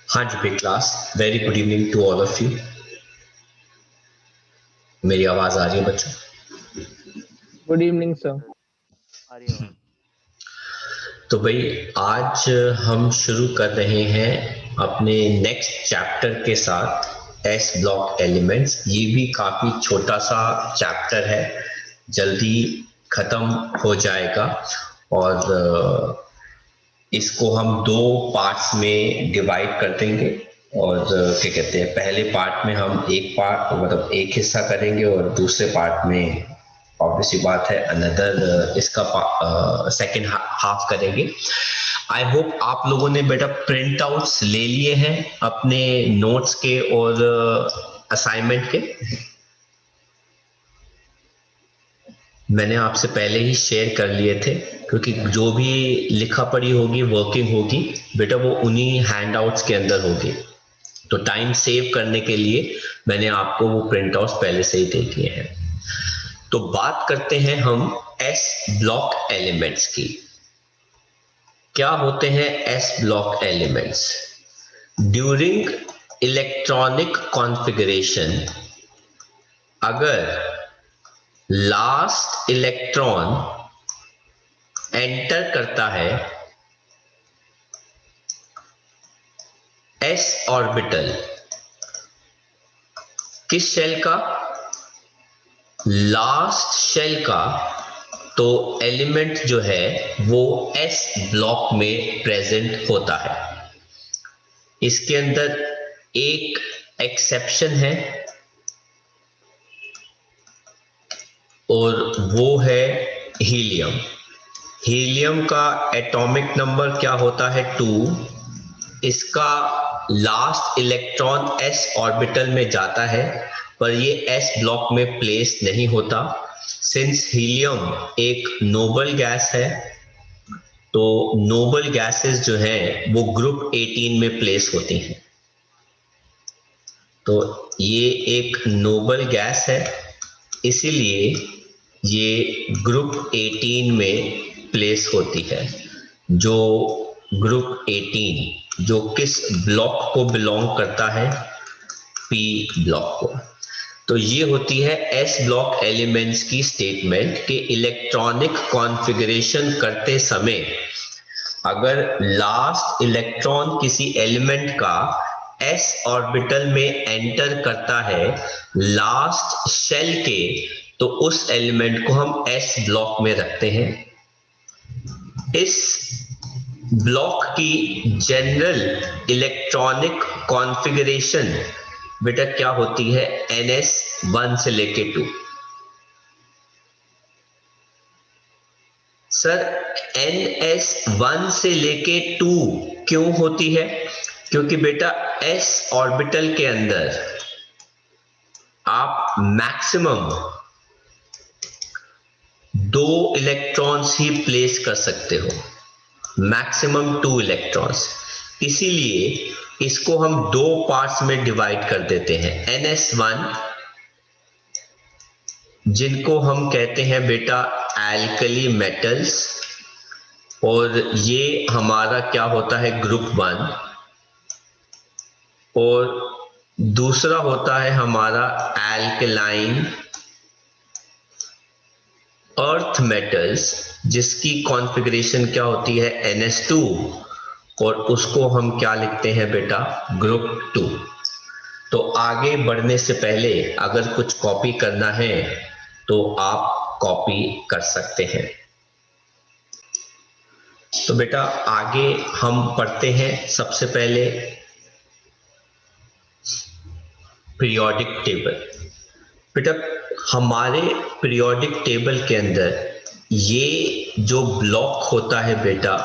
हाँ जी big class, very good evening to all of you. मेरी आवाज आ रही है बच्चों? Good evening sir. आ रही है। तो भाई आज हम शुरू कर रहे हैं अपने नेक्स्ट चैप्टर के साथ एस ब्लॉक एलिमेंट्स। ये भी काफी छोटा सा चैप्टर है, जल्दी खत्म हो जाएगा और इसको हम दो पार्ट्स में डिवाइड कर देंगे। और क्या कहते हैं, पहले पार्ट में हम एक पार्ट मतलब एक हिस्सा करेंगे और दूसरे पार्ट में ऑब्वियसली बात है अनदर इसका सेकंड हाफ करेंगे। आई होप आप लोगों ने बेटा प्रिंट आउट्स ले लिए हैं अपने नोट्स के और असाइनमेंट के। मैंने आपसे पहले ही शेयर कर लिए थे, क्योंकि जो भी लिखा पढ़ी होगी वर्किंग होगी बेटा वो उन्हीं हैंडआउट्स के अंदर होगी। तो टाइम सेव करने के लिए मैंने आपको वो प्रिंट आउट्स पहले से ही दे दिए हैं। तो बात करते हैं हम एस ब्लॉक एलिमेंट्स की। क्या होते हैं S block elements? During electronic configuration, अगर लास्ट इलेक्ट्रॉन एंटर करता है एस ऑर्बिटल, किस शेल का? लास्ट शेल का, तो एलिमेंट जो है वो एस ब्लॉक में प्रेजेंट होता है। इसके अंदर एक एक्सेप्शन है और वो है हीलियम। हीलियम का एटॉमिक नंबर क्या होता है? 2। इसका लास्ट इलेक्ट्रॉन एस ऑर्बिटल में जाता है, पर ये एस ब्लॉक में प्लेस नहीं होता। सिंस हीलियम एक नोबल गैस है, तो नोबल गैसेस जो हैं वो ग्रुप 18 में प्लेस होती हैं। तो ये एक नोबल गैस है, इसीलिए ये ग्रुप 18 में प्लेस होती है। जो ग्रुप 18 जो किस ब्लॉक को बिलोंग करता है? पी ब्लॉक को। तो ये होती है एस ब्लॉक एलिमेंट्स की स्टेटमेंट कि इलेक्ट्रॉनिक कॉन्फ़िगरेशन करते समय अगर लास्ट इलेक्ट्रॉन किसी एलिमेंट का एस ऑर्बिटल में एंटर करता है लास्ट शेल के, तो उस एलिमेंट को हम एस ब्लॉक में रखते हैं। इस ब्लॉक की जनरल इलेक्ट्रॉनिक कॉन्फ़िगरेशन बेटा क्या होती है? NS1 से लेके 2। सर NS1 से लेके 2 क्यों होती है? क्योंकि बेटा s ऑर्बिटल के अंदर आप मैक्सिमम 2 इलेक्ट्रॉन्स ही प्लेस कर सकते हो, मैक्सिमम 2 इलेक्ट्रॉन्स। इसीलिए इसको हम दो पार्ट्स में डिवाइड कर देते हैं। NS1 जिनको हम कहते हैं बेटा एल्कली मेटल्स, और ये हमारा क्या होता है? ग्रुप 1। और दूसरा होता है हमारा एल्कलाइन अर्थ मेटल्स, जिसकी कॉन्फ़िगरेशन क्या होती है? NS2, और उसको हम क्या लिखते हैं बेटा? ग्रुप 2। तो आगे बढ़ने से पहले अगर कुछ कॉपी करना है तो आप कॉपी कर सकते हैं। तो बेटा आगे हम पढ़ते हैं। सबसे पहले पीरियोडिक टेबल। बेटा हमारे पीरियोडिक टेबल के अंदर ये जो ब्लॉक होता है बेटा,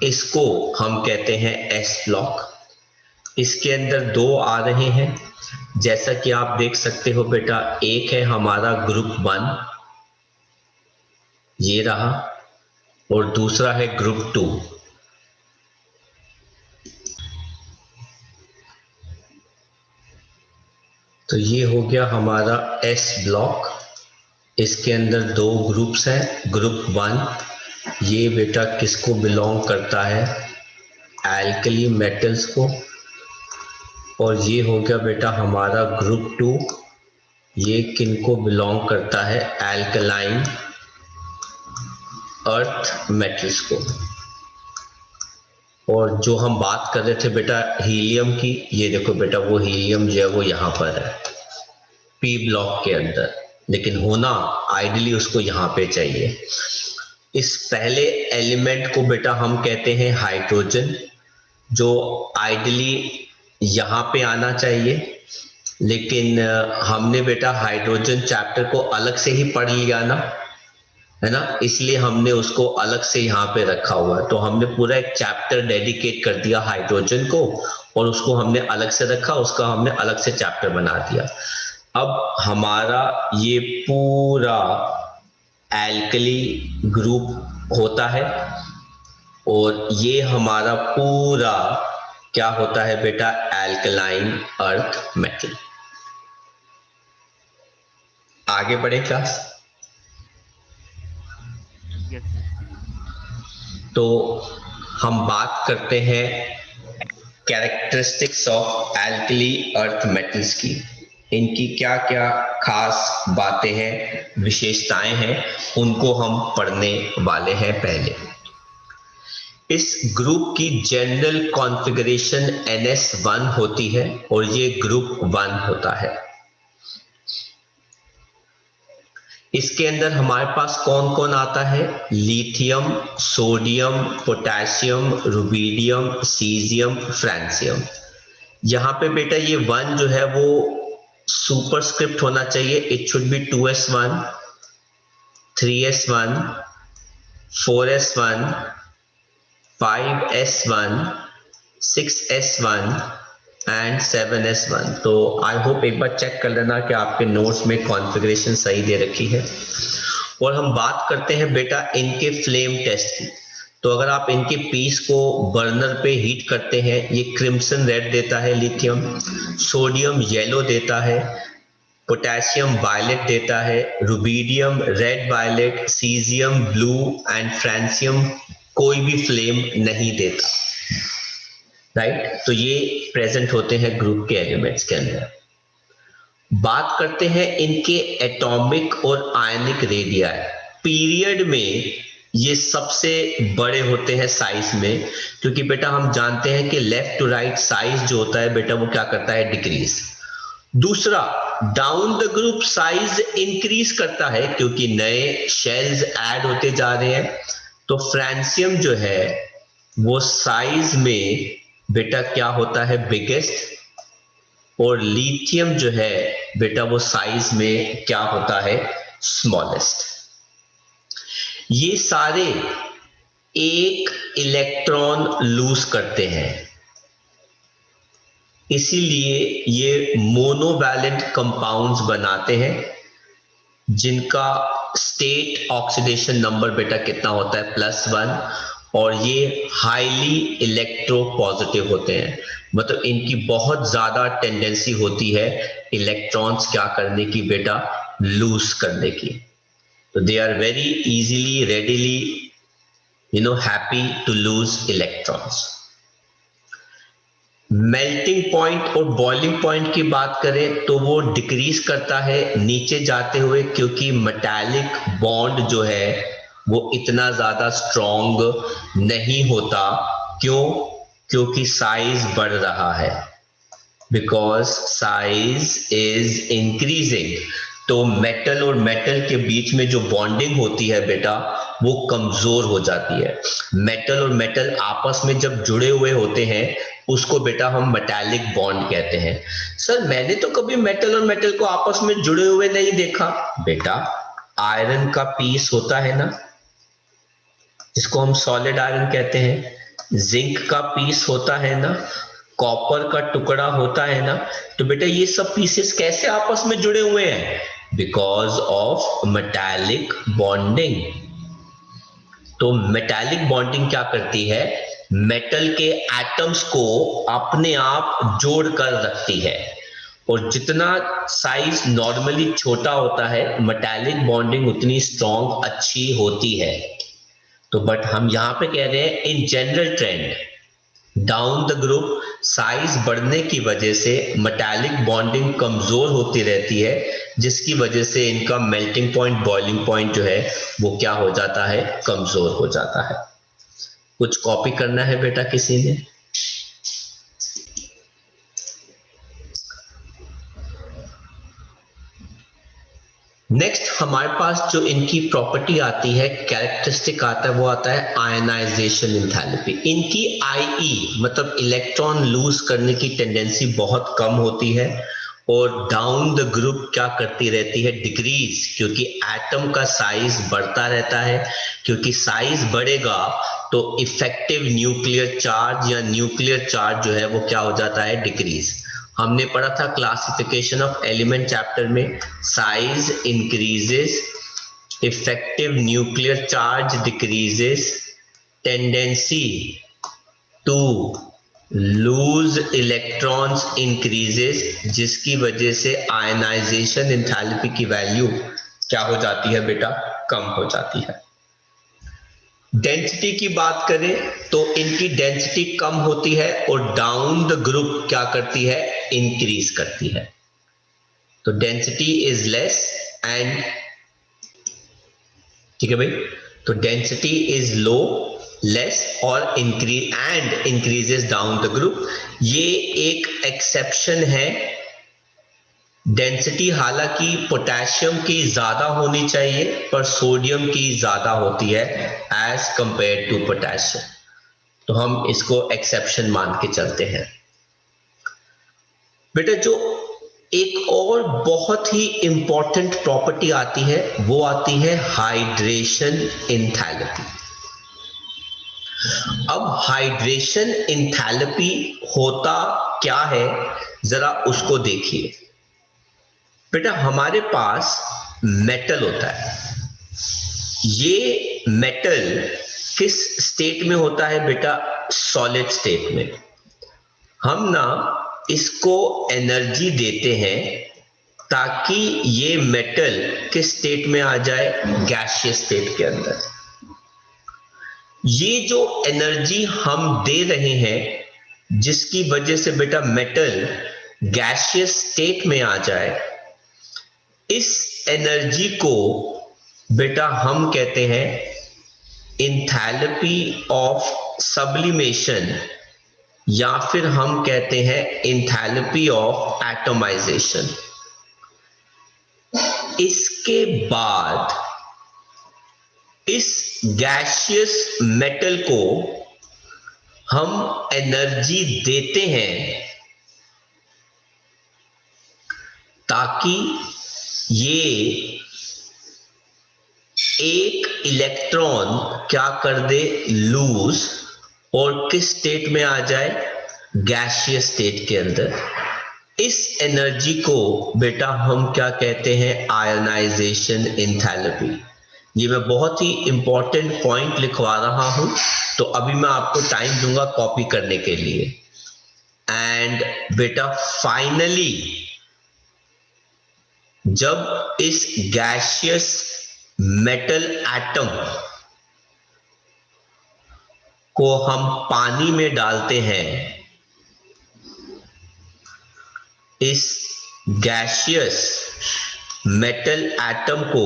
इसको हम कहते हैं एस ब्लॉक। इसके अंदर 2 आ रहे हैं, जैसा कि आप देख सकते हो बेटा। एक है हमारा ग्रुप 1, ये रहा, और दूसरा है ग्रुप 2। तो ये हो गया हमारा एस ब्लॉक। इसके अंदर 2 ग्रुप्स हैं। ग्रुप 1 ये बेटा किसको बिलोंग करता है? एल्कली मेटल्स को, और ये हो गया बेटा हमारा ग्रुप 2, ये किनको बिलोंग करता है, एल्कलाइन अर्थ मेटल्स को। और जो हम बात कर रहे थे बेटा हीलियम की, ये देखो बेटा वो हीलियम जो है वो यहाँ पर है पी ब्लॉक के अंदर, लेकिन होना आइडियली उसको यहाँ पे चाहिए। इस पहले एलिमेंट को बेटा हम कहते हैं हाइड्रोजन, जो आइडियली यहाँ पे आना चाहिए, लेकिन हमने बेटा हाइड्रोजन चैप्टर को अलग से ही पढ़ लिया ना, है ना, इसलिए हमने उसको अलग से यहाँ पे रखा हुआ है। तो हमने पूरा एक चैप्टर डेडिकेट कर दिया हाइड्रोजन को, और उसको हमने अलग से रखा, उसका हमने अलग से चैप्टर बना दिया। अब हमारा ये पूरा एल्कली ग्रुप होता है, और ये हमारा पूरा क्या होता है बेटा, एल्कलाइन अर्थ मेटल। आगे बढ़े क्लास। तो हम बात करते हैं characteristics of alkali earth metals की, इनकी क्या क्या खास बातें हैं, विशेषताएं हैं, उनको हम पढ़ने वाले हैं। पहले इस ग्रुप की जनरल कॉन्फ़िगरेशन NS1 होती है, और ये ग्रुप 1 होता है। इसके अंदर हमारे पास कौन कौन आता है, lithium, sodium, potassium, rubidium, caesium, francium. यहाँ पे बेटा ये 1 जो है वो सुपरस्क्रिप्ट होना चाहिए, it should be 2s1, 3s1, 4s1, 5s1, 6s1 and 7s1। तो आई होप एक बार चेक कर लेना कि आपके नोट्स में कॉन्फ़िगरेशन सही दे रखी है। और हम बात करते हैं बेटा इनके फ्लेम टेस्ट की। तो अगर आप इनके पीस को बर्नर पे हीट करते हैं, ये क्रिम्सन रेड देता है लिथियम, सोडियम येलो देता है, पोटेशियम वायलेट देता है, rubidium red violet, caesium blue and francium कोई भी फ्लेम नहीं देता, राइट। तो ये प्रेजेंट होते हैं ग्रुप के एलिमेंट्स के अंदर। बात करते हैं इनके एटॉमिक और आयनिक रेडिया। पीरियड में ये सबसे बड़े होते हैं साइज में, क्योंकि बेटा हम जानते हैं कि लेफ्ट टू राइट साइज जो होता है बेटा वो क्या करता है, डिक्रीज। दूसरा, down the group size increase करता है, क्योंकि नए शेल्स ऐड होते जा रहे हैं। तो फ्रांसियम जो है वो साइज में बेटा क्या होता है, बिगेस्ट, और लिथियम जो है बेटा वो साइज में क्या होता है, स्मॉलेस्ट। ये सारे एक इलेक्ट्रॉन लूज करते हैं, इसीलिए ये मोनोवैलेंट कंपाउंड्स बनाते हैं, जिनका स्टेट ऑक्सीडेशन नंबर बेटा कितना होता है, +1, और ये हाईली इलेक्ट्रोपॉजिटिव होते हैं। मतलब इनकी बहुत ज्यादा टेंडेंसी होती है इलेक्ट्रॉन्स क्या करने की बेटा, लूज करने की। तो they are very easily readily happy to lose electrons. Melting point और बॉइलिंग पॉइंट की बात करें तो वो डिक्रीज करता है नीचे जाते हुए, क्योंकि मेटालिक बॉन्ड जो है वो इतना ज्यादा स्ट्रॉन्ग नहीं होता। क्यों? क्योंकि साइज बढ़ रहा है, बिकॉज साइज इज इंक्रीजिंग। तो मेटल और मेटल के बीच में जो बॉन्डिंग होती है बेटा वो कमजोर हो जाती है। मेटल और मेटल आपस में जब जुड़े हुए होते हैं उसको बेटा हम मेटालिक बॉन्ड कहते हैं। सर मैंने तो कभी मेटल और मेटल को आपस में जुड़े हुए नहीं देखा। बेटा आयरन का पीस होता है ना, जिसको हम सॉलिड आयरन कहते हैं, जिंक का पीस होता है ना, कॉपर का टुकड़ा होता है ना, तो बेटा ये सब पीसेस कैसे आपस में जुड़े हुए हैं, बिकॉज ऑफ मेटालिक बॉन्डिंग। तो मेटालिक बॉन्डिंग क्या करती है, मेटल के एटम्स को अपने आप जोड़ कर रखती है, और जितना साइज नॉर्मली छोटा होता है मेटालिक बॉन्डिंग उतनी स्ट्रॉन्ग अच्छी होती है। तो बट हम यहां पे कह रहे हैं in general trend down the group size बढ़ने की वजह से मेटालिक बॉन्डिंग कमजोर होती रहती है, जिसकी वजह से इनका मेल्टिंग पॉइंट, बॉइलिंग पॉइंट जो है वो क्या हो जाता है, कमजोर हो जाता है। कुछ कॉपी करना है बेटा किसी ने? नेक्स्ट हमारे पास जो इनकी प्रॉपर्टी आती है, कैरेक्टरिस्टिक आता है, वो आता है आयनाइजेशन एंथैल्पी। इनकी आईई मतलब इलेक्ट्रॉन लूज करने की टेंडेंसी बहुत कम होती है और डाउन द ग्रुप क्या करती रहती है, डिक्रीज, क्योंकि एटम का साइज बढ़ता रहता है। क्योंकि साइज बढ़ेगा तो इफेक्टिव न्यूक्लियर चार्ज या न्यूक्लियर चार्ज जो है वो क्या हो जाता है, डिक्रीज। हमने पढ़ा था क्लासिफिकेशन ऑफ एलिमेंट चैप्टर में, size increases, effective nuclear charge decreases, tendency to lose electrons increases, जिसकी वजह से आयनाइजेशन एंथैल्पी की वैल्यू क्या हो जाती है बेटा, कम हो जाती है। डेंसिटी की बात करें तो इनकी डेंसिटी कम होती है और डाउन द ग्रुप क्या करती है, इंक्रीज करती है। तो डेंसिटी इज लेस एंड, ठीक है भाई, तो डेंसिटी इज लो, लेस और increase and increases down the group. ये एक एक्सेप्शन है। डेंसिटी हालांकि पोटेशियम की ज्यादा होनी चाहिए पर सोडियम की ज्यादा होती है एज कंपेयर टू पोटेशियम, तो हम इसको एक्सेप्शन मान के चलते हैं। बेटा जो एक और बहुत ही इंपॉर्टेंट प्रॉपर्टी आती है वो आती है हाइड्रेशन एंथैल्पी। अब हाइड्रेशन एंथैल्पी होता क्या है, जरा उसको देखिए। बेटा हमारे पास मेटल होता है, ये मेटल किस स्टेट में होता है बेटा, सॉलिड स्टेट में। हम ना इसको एनर्जी देते हैं ताकि ये मेटल किस स्टेट में आ जाए, गैसियस स्टेट के अंदर। ये जो एनर्जी हम दे रहे हैं जिसकी वजह से बेटा मेटल गैसियस स्टेट में आ जाए, इस एनर्जी को बेटा हम कहते हैं एंथैल्पी ऑफ सब्लिमेशन, या फिर हम कहते हैं एंथैल्पी ऑफ एटमाइजेशन। इसके बाद इस गैसियस मेटल को हम एनर्जी देते हैं ताकि ये एक इलेक्ट्रॉन क्या कर दे, लूज, और किस स्टेट में आ जाए, गैसियस स्टेट के अंदर। इस एनर्जी को बेटा हम क्या कहते हैं, आयनाइजेशन एंथैल्पी। ये मैं बहुत ही इंपॉर्टेंट पॉइंट लिखवा रहा हूं, तो अभी मैं आपको टाइम दूंगा कॉपी करने के लिए। एंड बेटा फाइनली जब इस गैसियस मेटल एटम को हम पानी में डालते हैं, इस गैसियस मेटल एटम को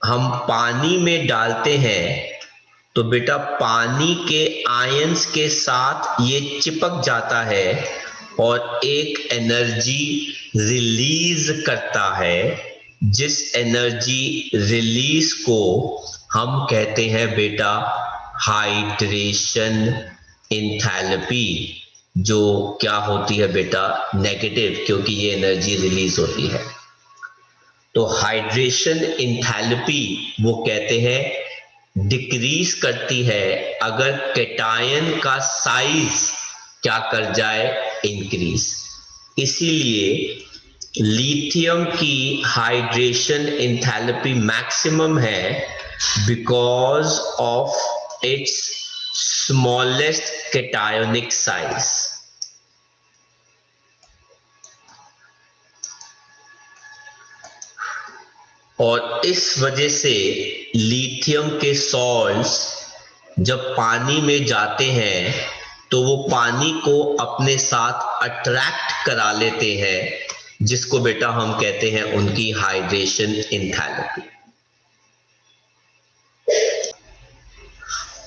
हम पानी में डालते हैं तो बेटा पानी के आयंस के साथ ये चिपक जाता है और एक एनर्जी रिलीज करता है, जिस एनर्जी रिलीज को हम कहते हैं बेटा हाइड्रेशन एंथैल्पी, जो क्या होती है बेटा, नेगेटिव, क्योंकि ये एनर्जी रिलीज होती है। तो हाइड्रेशन एंथैल्पी वो कहते हैं डिक्रीज करती है अगर कैटायन का साइज क्या कर जाए, इंक्रीज। इसीलिए लिथियम की हाइड्रेशन एंथैल्पी मैक्सिमम है because of its smallest cationic size. और इस वजह से लिथियम के सॉल्ट्स जब पानी में जाते हैं तो वो पानी को अपने साथ अट्रैक्ट करा लेते हैं, जिसको बेटा हम कहते हैं उनकी हाइड्रेशन एंथैल्पी।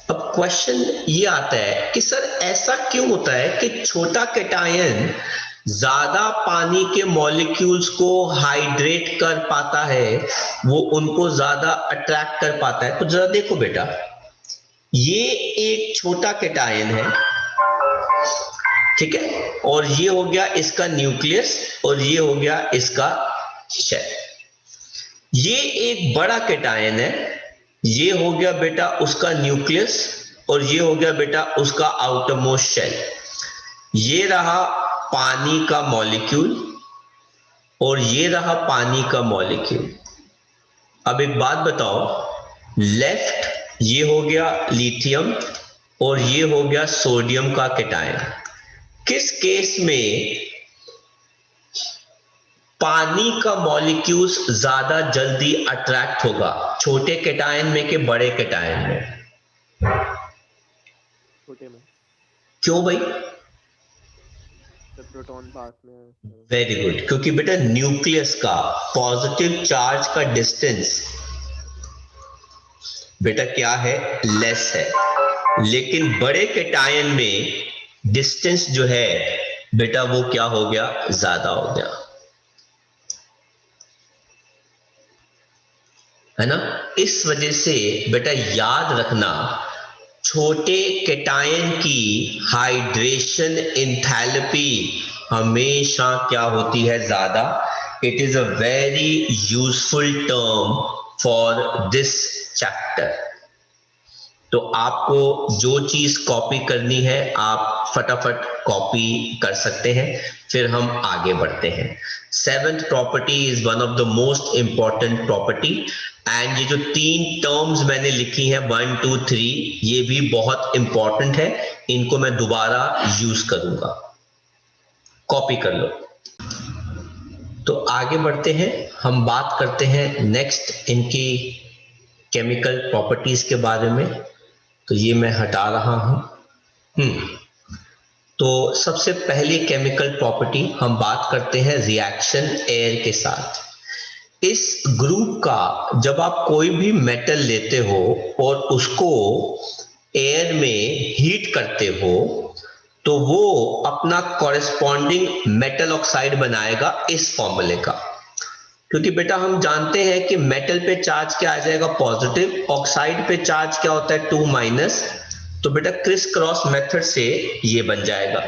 अब क्वेश्चन ये आता है कि सर ऐसा क्यों होता है कि छोटा कैटायन ज्यादा पानी के मॉलिक्यूल्स को हाइड्रेट कर पाता है, वो उनको ज्यादा अट्रैक्ट कर पाता है। तो जरा देखो बेटा, ये एक छोटा कैटायन है, ठीक है, और ये हो गया इसका न्यूक्लियस और ये हो गया इसका शेल। ये एक बड़ा कैटायन है, ये हो गया बेटा उसका न्यूक्लियस और ये हो गया बेटा उसका आउटर मोस्ट शेल। ये रहा पानी का मॉलिक्यूल और ये रहा पानी का मॉलिक्यूल। अब एक बात बताओ, लेफ्ट ये हो गया लिथियम और ये हो गया सोडियम का कैटायन। किस केस में पानी का मॉलिक्यूल्स ज्यादा जल्दी अट्रैक्ट होगा, छोटे कैटायन में कि बड़े कैटायन में? छोटे में। क्यों भाई? प्रोटॉन पास में है। वेरी गुड, क्योंकि बेटा न्यूक्लियस का पॉजिटिव चार्ज का डिस्टेंस बेटा क्या है, लेस है, लेकिन बड़े कैटायन में डिस्टेंस जो है बेटा वो क्या हो गया, ज्यादा हो गया, है ना। इस वजह से बेटा याद रखना, छोटे कैटायन की हाइड्रेशन एंथैल्पी हमेशा क्या होती है, ज्यादा। It is a very useful term for this chapter. तो आपको जो चीज कॉपी करनी है आप फटाफट कॉपी कर सकते हैं, फिर हम आगे बढ़ते हैं। Seventh property is one of the most important property, and ये जो 3 टर्म्स मैंने लिखी हैं 1 2 3, ये भी बहुत इंपॉर्टेंट है, इनको मैं दोबारा यूज करूंगा, कॉपी कर लो। तो आगे बढ़ते हैं, हम बात करते हैं नेक्स्ट इनकी केमिकल प्रॉपर्टीज के बारे में। तो ये मैं हटा रहा हूं। तो सबसे पहली केमिकल प्रॉपर्टी हम बात करते हैं रिएक्शन एयर के साथ। इस ग्रुप का जब आप कोई भी मेटल लेते हो और उसको एयर में हीट करते हो तो वो अपना कॉरेस्पॉन्डिंग मेटल ऑक्साइड बनाएगा इस फॉर्मूले का। क्योंकि बेटा हम जानते हैं कि मेटल पे चार्ज क्या आ जाएगा, पॉजिटिव, ऑक्साइड पे चार्ज क्या होता है 2 माइनस, तो बेटा क्रिस क्रॉस मेथड से ये बन जाएगा।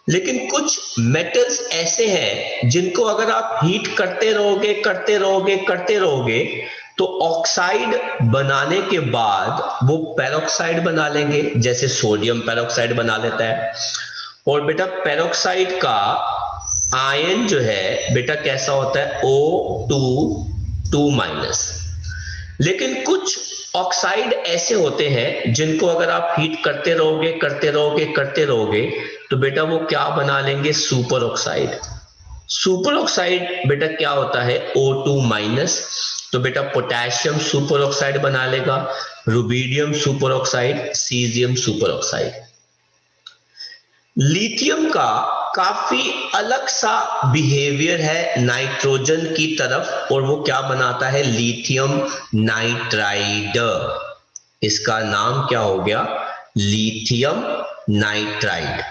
लेकिन कुछ मेटल्स ऐसे हैं जिनको अगर आप हीट करते रहोगे करते रहोगे करते रहोगे तो ऑक्साइड बनाने के बाद वो पेरोक्साइड बना लेंगे, जैसे सोडियम पेरोक्साइड बना लेता है। और बेटा पेरोक्साइड का आयन जो है बेटा कैसा होता है, O2 माइनस। लेकिन कुछ ऑक्साइड ऐसे होते हैं जिनको अगर आप हीट करते रहोगे करते रहोगे करते रहोगे तो बेटा वो क्या बना लेंगे, सुपर ऑक्साइड। सुपर ऑक्साइड बेटा क्या होता है, O2 माइनस। तो बेटा पोटेशियम सुपर ऑक्साइड बना लेगा, rubidium super oxide, caesium super oxide. Lithium का काफी अलग सा बिहेवियर है नाइट्रोजन की तरफ, और वो क्या बनाता है, लिथियम नाइट्राइड। इसका नाम क्या हो गया, लिथियम नाइट्राइड।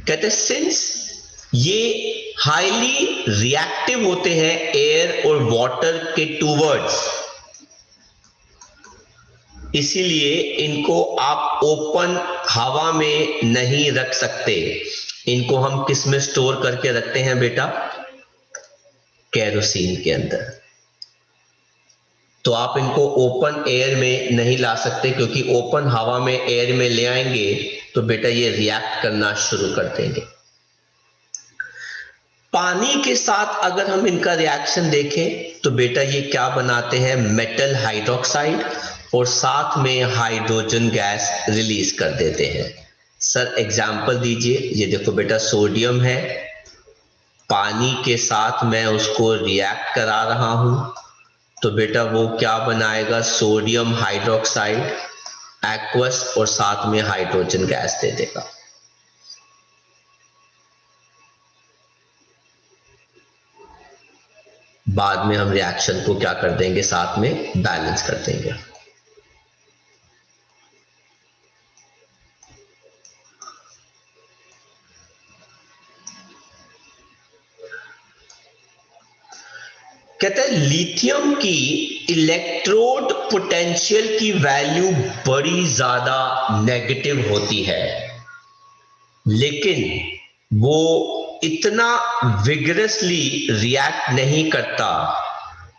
कहते सिंस ये हाईली रिएक्टिव होते हैं एयर और वाटर के टूवर्ड्स, इसीलिए इनको आप ओपन हवा में नहीं रख सकते। इनको हम किस में स्टोर करके रखते हैं बेटा, केरोसिन के अंदर। तो आप इनको ओपन एयर में नहीं ला सकते, क्योंकि ओपन हवा में एयर में ले आएंगे तो बेटा ये रिएक्ट करना शुरू कर देंगे। पानी के साथ अगर हम इनका रिएक्शन देखें तो बेटा ये क्या बनाते हैं, मेटल हाइड्रोक्साइड, और साथ में हाइड्रोजन गैस रिलीज कर देते हैं। सर एग्जाम्पल दीजिए। ये देखो बेटा सोडियम है, पानी के साथ मैं उसको रिएक्ट करा रहा हूं तो बेटा वो क्या बनाएगा, सोडियम हाइड्रोक्साइड एक्वस और साथ में हाइड्रोजन गैस दे देगा। बाद में हम रिएक्शन को क्या कर देंगे, साथ में बैलेंस कर देंगे। कहते हैं लिथियम की इलेक्ट्रोड पोटेंशियल की वैल्यू बड़ी ज्यादा नेगेटिव होती है, लेकिन वो इतना विगरसली रिएक्ट नहीं करता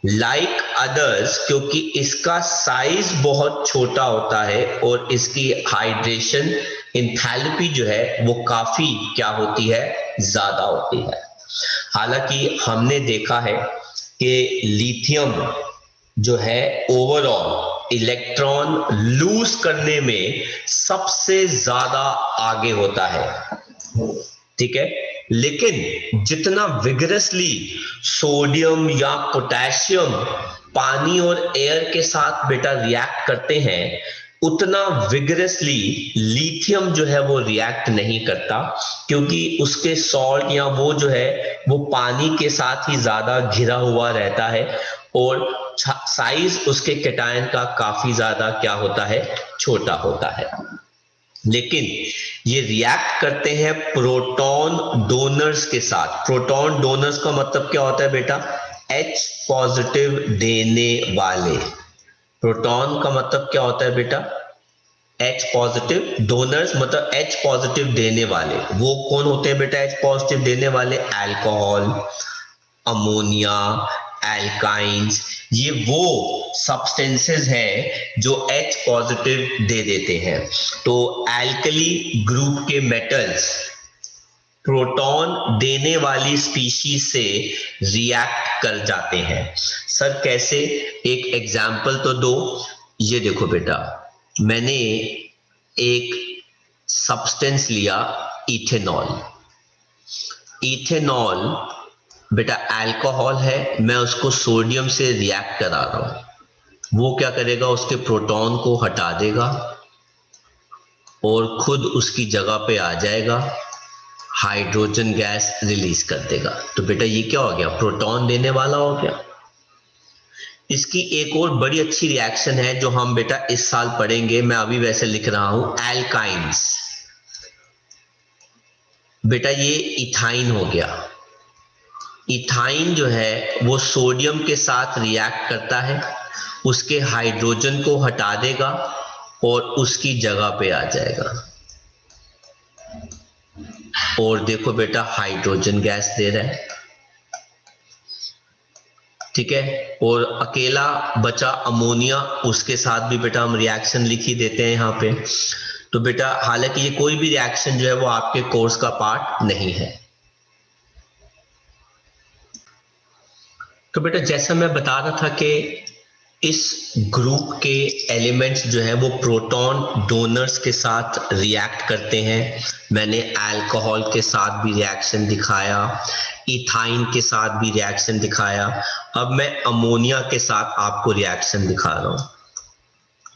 लाइक अदर्स, क्योंकि इसका साइज बहुत छोटा होता है और इसकी हाइड्रेशन इंथैल्पी जो है वो काफी क्या होती है, ज्यादा होती है। हालांकि हमने देखा है कि लिथियम जो है ओवरऑल इलेक्ट्रॉन लूज करने में सबसे ज्यादा आगे होता है, ठीक है। लेकिन जितना विगरसली सोडियम या पोटेशियम पानी और एयर के साथ बेटा रिएक्ट करते हैं, उतना विगरसली लिथियम जो है वो रिएक्ट नहीं करता, क्योंकि उसके सॉल्ट या वो जो है वो पानी के साथ ही ज्यादा घिरा हुआ रहता है और साइज उसके कैटायन का काफी ज्यादा क्या होता है, छोटा होता है। लेकिन ये रिएक्ट करते हैं प्रोटॉन डोनर्स के साथ। प्रोटॉन डोनर्स का मतलब क्या होता है बेटा, H पॉजिटिव देने वाले। प्रोटॉन का मतलब क्या होता है बेटा, H पॉजिटिव, डोनर्स मतलब H पॉजिटिव देने वाले। वो कौन होते हैं बेटा H पॉजिटिव देने वाले, अल्कोहल, अमोनिया, एल्काइंस, ये वो सब्सटेंसेस हैं जो H पॉजिटिव दे देते हैं। तो एल्कली ग्रुप के मेटल्स प्रोटॉन देने वाली स्पीशीज से रिएक्ट कर जाते हैं। सर कैसे, एक एग्जाम्पल तो दो। ये देखो बेटा, मैंने एक सब्सटेंस लिया इथेनॉल। इथेनॉल बेटा अल्कोहल है, मैं उसको सोडियम से रिएक्ट करा रहा हूं। वो क्या करेगा, उसके प्रोटॉन को हटा देगा और खुद उसकी जगह पे आ जाएगा, हाइड्रोजन गैस रिलीज कर देगा। तो बेटा ये क्या हो गया, प्रोटॉन देने वाला हो गया। इसकी एक और बड़ी अच्छी रिएक्शन है जो हम बेटा इस साल पढ़ेंगे, मैं अभी वैसे लिख रहा हूं, एल्काइंस। बेटा ये इथाइन हो गया। इथाइन जो है वो सोडियम के साथ रिएक्ट करता है, उसके हाइड्रोजन को हटा देगा और उसकी जगह पे आ जाएगा। और देखो बेटा हाइड्रोजन गैस दे रहा है, ठीक है। और अकेला बचा अमोनिया, उसके साथ भी बेटा हम रिएक्शन लिख ही देते हैं यहाँ पे। तो बेटा हालांकि ये कोई भी रिएक्शन जो है वो आपके कोर्स का पार्ट नहीं है। तो बेटा जैसा मैं बता रहा था कि इस ग्रुप के एलिमेंट्स जो है वो प्रोटॉन डोनर्स के साथ रिएक्ट करते हैं। मैंने अल्कोहल के साथ भी रिएक्शन दिखाया, इथाइन के साथ भी रिएक्शन दिखाया, अब मैं अमोनिया के साथ आपको रिएक्शन दिखा रहा हूं।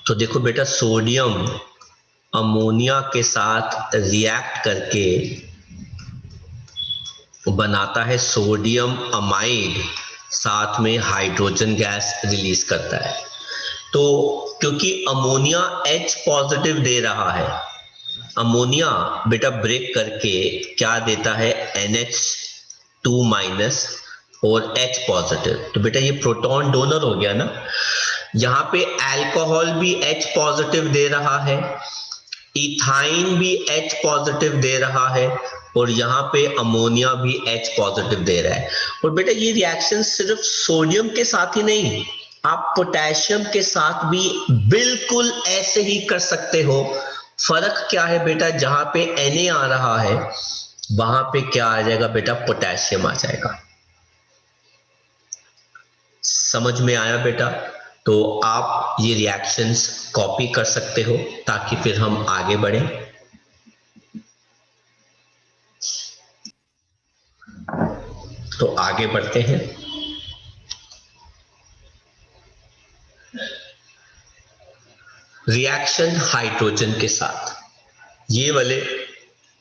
तो देखो बेटा सोडियम अमोनिया के साथ रिएक्ट करके बनाता है सोडियम अमाइड, साथ में हाइड्रोजन गैस रिलीज करता है। तो क्योंकि अमोनिया H पॉजिटिव दे रहा है, अमोनिया बेटा ब्रेक करके क्या देता है, NH2 माइनस और H पॉजिटिव। तो बेटा ये प्रोटॉन डोनर हो गया ना। यहाँ पे अल्कोहल भी H पॉजिटिव दे रहा है, इथाइन भी H पॉजिटिव दे रहा है और यहाँ पे अमोनिया भी H पॉजिटिव दे रहा है। और बेटा ये रिएक्शन सिर्फ सोडियम के साथ ही नहीं, आप पोटेशियम के साथ भी बिल्कुल ऐसे ही कर सकते हो। फर्क क्या है बेटा, जहां पे Na आ रहा है वहां पे क्या आ जाएगा बेटा, पोटेशियम आ जाएगा। समझ में आया बेटा? तो आप ये रिएक्शंस कॉपी कर सकते हो ताकि फिर हम आगे बढ़ें। तो आगे बढ़ते हैं। रिएक्शन हाइड्रोजन के साथ, ये वाले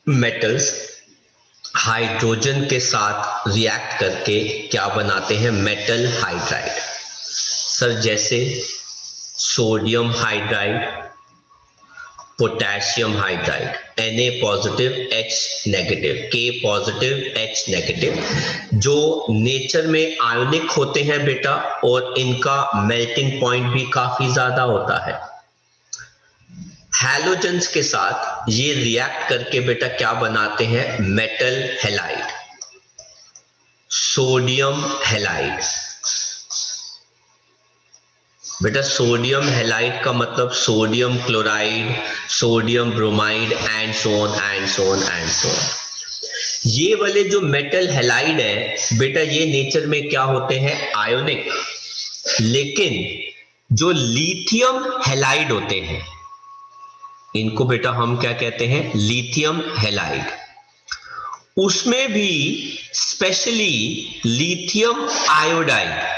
मेटल्स हाइड्रोजन के साथ रिएक्ट करके क्या बनाते हैं, मेटल हाइड्राइड। सर जैसे sodium hydride, potassium hydride, Na positive H negative, K positive H negative, जो नेचर में आयोनिक होते हैं बेटा, और इनका मेल्टिंग पॉइंट भी काफी ज्यादा होता है। हैलोजेंस के साथ ये रिएक्ट करके बेटा क्या बनाते हैं, मेटल हैलाइड, सोडियम हैलाइड। बेटा सोडियम हैलाइड का मतलब sodium chloride, sodium bromide and so on and so on and so on. ये वाले जो मेटल हैलाइड है बेटा, ये नेचर में क्या होते हैं, आयोनिक। लेकिन जो लिथियम हैलाइड होते हैं, इनको बेटा हम क्या कहते हैं, लिथियम हैलाइड। उसमें भी स्पेशली लिथियम आयोडाइड,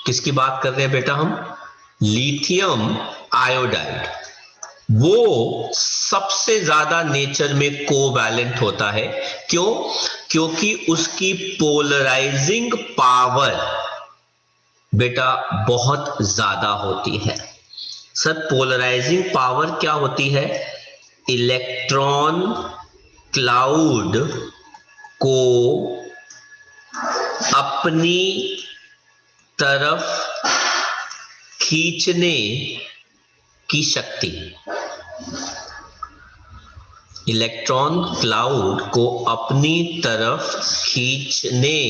किसकी बात कर रहे हैं बेटा हम, लिथियम आयोडाइड, वो सबसे ज्यादा नेचर में कोवैलेंट होता है। क्यों? क्योंकि उसकी पोलराइजिंग पावर बेटा बहुत ज्यादा होती है। सर पोलराइजिंग पावर क्या होती है, इलेक्ट्रॉन क्लाउड को अपनी तरफ खींचने की शक्ति, इलेक्ट्रॉन क्लाउड को अपनी तरफ खींचने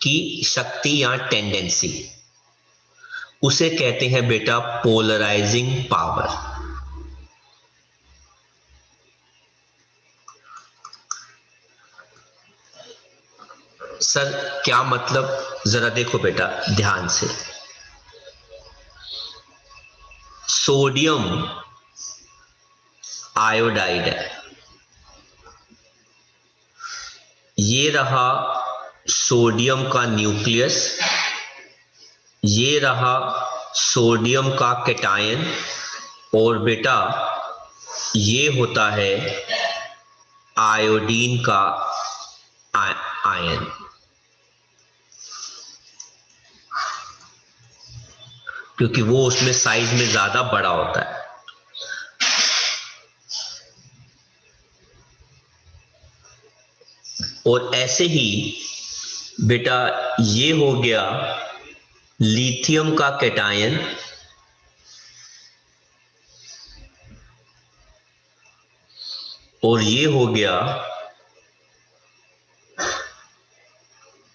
की शक्ति या टेंडेंसी, उसे कहते हैं बेटा पोलराइजिंग पावर। सर क्या मतलब, जरा देखो बेटा ध्यान से। सोडियम आयोडाइड है, ये रहा सोडियम का न्यूक्लियस, ये रहा सोडियम का कैटायन, और बेटा ये होता है आयोडीन का आयन। क्योंकि वो उसमें साइज में ज्यादा बड़ा होता है। और ऐसे ही बेटा ये हो गया लिथियम का कैटायन, और ये हो गया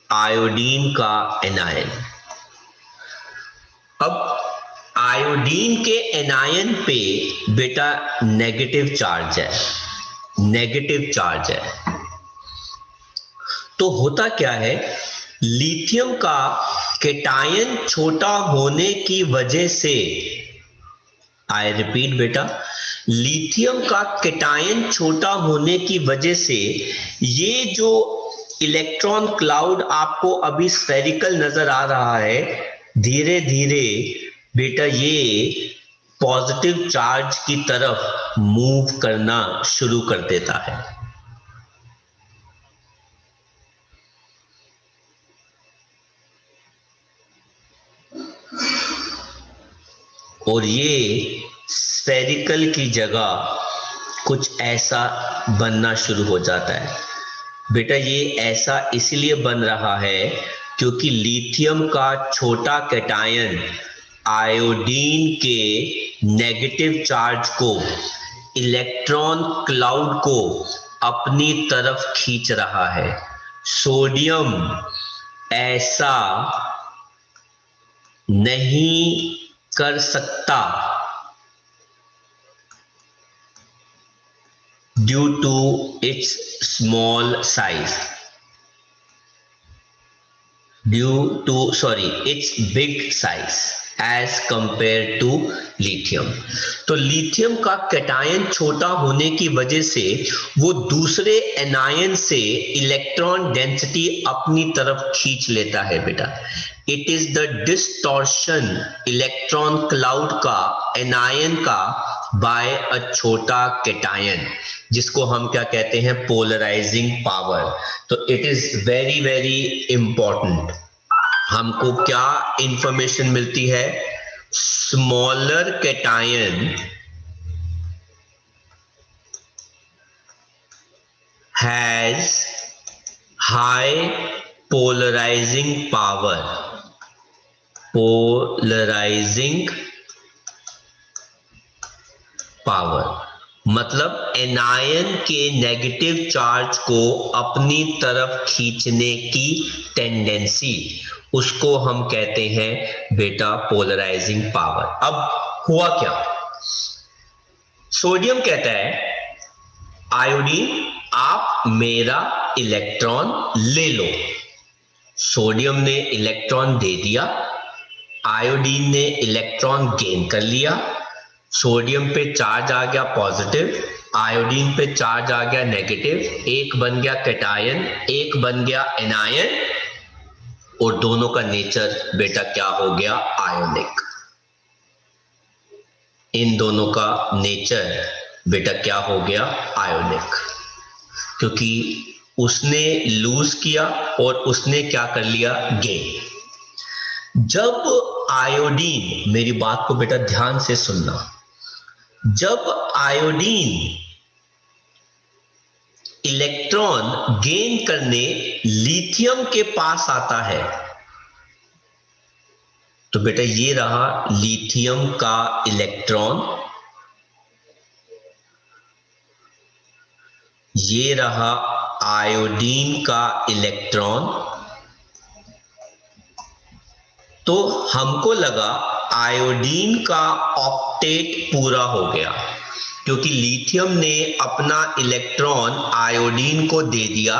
आयोडीन का एनायन। अब आयोडीन के एनायन पे बेटा नेगेटिव चार्ज है, नेगेटिव चार्ज है। तो होता क्या है, लिथियम का कैटायन छोटा होने की वजह से, आई रिपीट बेटा, लिथियम का कैटायन छोटा होने की वजह से ये जो इलेक्ट्रॉन क्लाउड आपको अभी स्फेरिकल नजर आ रहा है, धीरे धीरे बेटा ये पॉजिटिव चार्ज की तरफ मूव करना शुरू कर देता है। और ये स्फेरिकल की जगह कुछ ऐसा बनना शुरू हो जाता है। बेटा ये ऐसा इसलिए बन रहा है क्योंकि लिथियम का छोटा कैटायन आयोडीन के नेगेटिव चार्ज को, इलेक्ट्रॉन क्लाउड को अपनी तरफ खींच रहा है। सोडियम ऐसा नहीं कर सकता due to its small size, its big size as compare to lithium. तो लिथियम का कैटायन छोटा होने की वजह से वो दूसरे एनायन से इलेक्ट्रॉन डेंसिटी अपनी तरफ खींच लेता है बेटा। It is the distortion electron cloud का एनायन का बाय अ छोटा कैटायन, जिसको हम क्या कहते हैं, पोलराइजिंग पावर। तो it is very very important. हमको क्या इंफॉर्मेशन मिलती है, smaller cation has high polarizing power, polarizing power मतलब एनायन के नेगेटिव चार्ज को अपनी तरफ खींचने की टेंडेंसी, उसको हम कहते हैं बेटा पोलराइजिंग पावर। अब हुआ क्या, सोडियम कहता है आयोडीन आप मेरा इलेक्ट्रॉन ले लो। सोडियम ने इलेक्ट्रॉन दे दिया, आयोडीन ने इलेक्ट्रॉन गेन कर लिया। सोडियम पे चार्ज आ गया पॉजिटिव, आयोडीन पे चार्ज आ गया नेगेटिव, एक बन गया कैटायन, एक बन गया एनायन, और दोनों का नेचर बेटा क्या हो गया, आयोनिक। इन दोनों का नेचर बेटा क्या हो गया, आयोनिक, क्योंकि उसने लूज किया और उसने क्या कर लिया, गेन। जब आयोडीन, मेरी बात को बेटा ध्यान से सुनना, जब आयोडीन इलेक्ट्रॉन गेन करने लिथियम के पास आता है, तो बेटा ये रहा लिथियम का इलेक्ट्रॉन, ये रहा आयोडीन का इलेक्ट्रॉन। तो हमको लगा आयोडीन का ऑक्टेट पूरा हो गया, क्योंकि लिथियम ने अपना इलेक्ट्रॉन आयोडीन को दे दिया,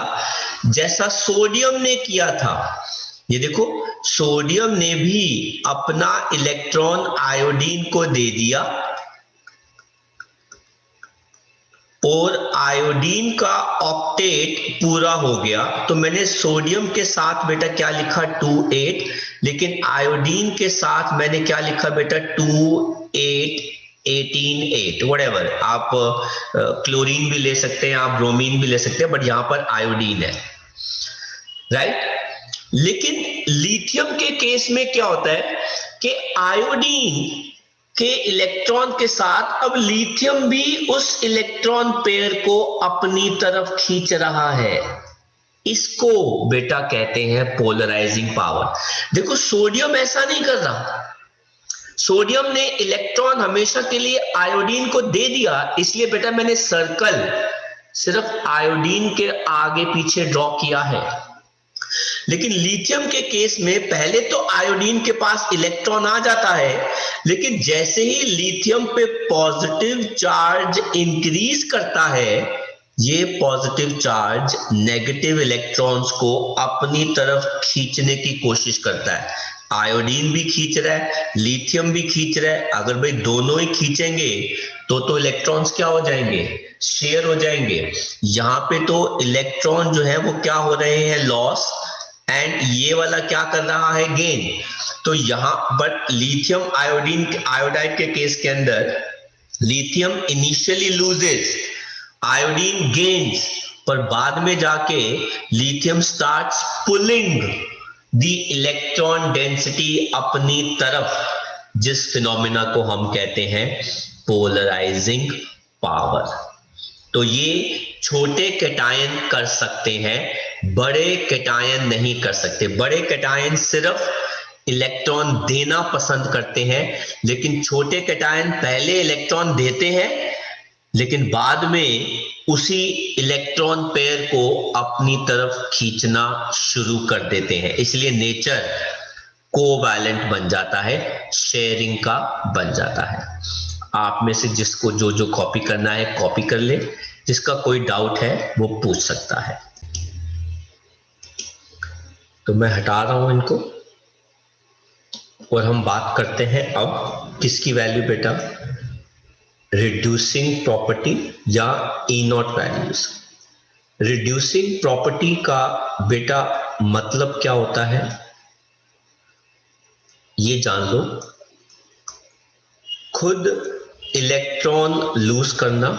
जैसा सोडियम ने किया था। ये देखो, सोडियम ने भी अपना इलेक्ट्रॉन आयोडीन को दे दिया, और आयोडीन का ऑक्टेट पूरा हो गया। तो मैंने सोडियम के साथ बेटा क्या लिखा, 2 8, लेकिन आयोडीन के साथ मैंने क्या लिखा बेटा, 2 8 18 8, व्हाटएवर। आप क्लोरीन भी ले सकते हैं, आप ब्रोमीन भी ले सकते हैं, बट यहां पर आयोडीन है, राइट। लेकिन लिथियम के केस में क्या होता है कि आयोडीन के इलेक्ट्रॉन के साथ अब लिथियम भी उस इलेक्ट्रॉन पेयर को अपनी तरफ खींच रहा है। इसको बेटा कहते हैं पोलराइजिंग पावर। देखो, सोडियम ऐसा नहीं कर रहा, सोडियम ने इलेक्ट्रॉन हमेशा के लिए आयोडीन को दे दिया, इसलिए बेटा मैंने सर्कल सिर्फ आयोडीन के आगे पीछे ड्रॉ किया है। लेकिन लिथियम के केस में पहले तो आयोडीन के पास इलेक्ट्रॉन आ जाता है, लेकिन जैसे ही लिथियम पे पॉजिटिव चार्ज इंक्रीज करता है, ये पॉजिटिव चार्ज नेगेटिव इलेक्ट्रॉन्स को अपनी तरफ खींचने की कोशिश करता है। आयोडीन भी खींच रहा है, लिथियम भी खींच रहा है। अगर भाई दोनों ही खींचेंगे तो इलेक्ट्रॉन्स क्या हो जाएंगे, शेयर हो जाएंगे। यहाँ पे तो इलेक्ट्रॉन जो है वो क्या हो रहे हैं, लॉस, एंड ये वाला क्या कर रहा है, गेन। तो यहां बट लिथियम आयोडाइड के केस के अंदर lithium initially loses, iodine gains, पर बाद में जाके lithium starts pulling the electron density अपनी तरफ, जिस फिनोमिना को हम कहते हैं पोलराइजिंग पावर। तो ये छोटे कैटायन कर सकते हैं, बड़े कैटायन नहीं कर सकते। बड़े कैटायन सिर्फ इलेक्ट्रॉन देना पसंद करते हैं, लेकिन छोटे कैटायन पहले इलेक्ट्रॉन देते हैं, लेकिन बाद में उसी इलेक्ट्रॉन पेयर को अपनी तरफ खींचना शुरू कर देते हैं। इसलिए नेचर कोवैलेंट बन जाता है, शेयरिंग का बन जाता है। आप में से जिसको जो जो कॉपी करना है कॉपी कर ले, जिसका कोई डाउट है वो पूछ सकता है। तो मैं हटा रहा हूं इनको और हम बात करते हैं अब किसकी वैल्यू बेटा, रिड्यूसिंग प्रॉपर्टी या ई नॉट वैल्यूज। रिड्यूसिंग प्रॉपर्टी का बेटा मतलब क्या होता है, ये जान लो, खुद इलेक्ट्रॉन लूज करना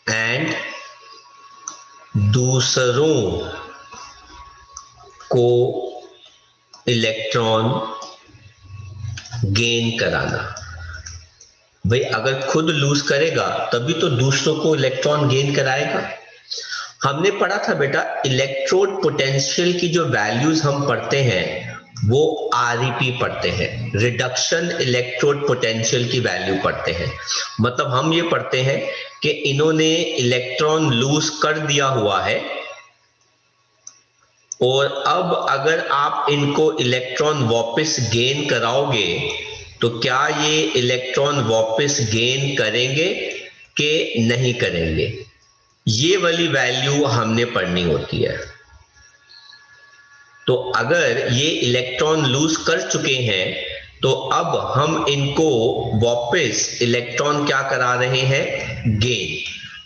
एंड दूसरों को इलेक्ट्रॉन गेन कराना। भाई अगर खुद लूज करेगा तभी तो दूसरों को इलेक्ट्रॉन गेन कराएगा। हमने पढ़ा था बेटा, इलेक्ट्रोड पोटेंशियल की जो वैल्यूज हम पढ़ते हैं वो आरईपी पढ़ते हैं, रिडक्शन इलेक्ट्रोड पोटेंशियल की वैल्यू पढ़ते हैं। मतलब हम ये पढ़ते हैं कि इन्होंने इलेक्ट्रॉन लूज कर दिया हुआ है और अब अगर आप इनको इलेक्ट्रॉन वापस गेन कराओगे तो क्या ये इलेक्ट्रॉन वापस गेन करेंगे कि नहीं करेंगे, ये वाली वैल्यू हमने पढ़नी होती है। तो अगर ये इलेक्ट्रॉन लूज कर चुके हैं तो अब हम इनको वापस इलेक्ट्रॉन क्या करा रहे हैं, गेन।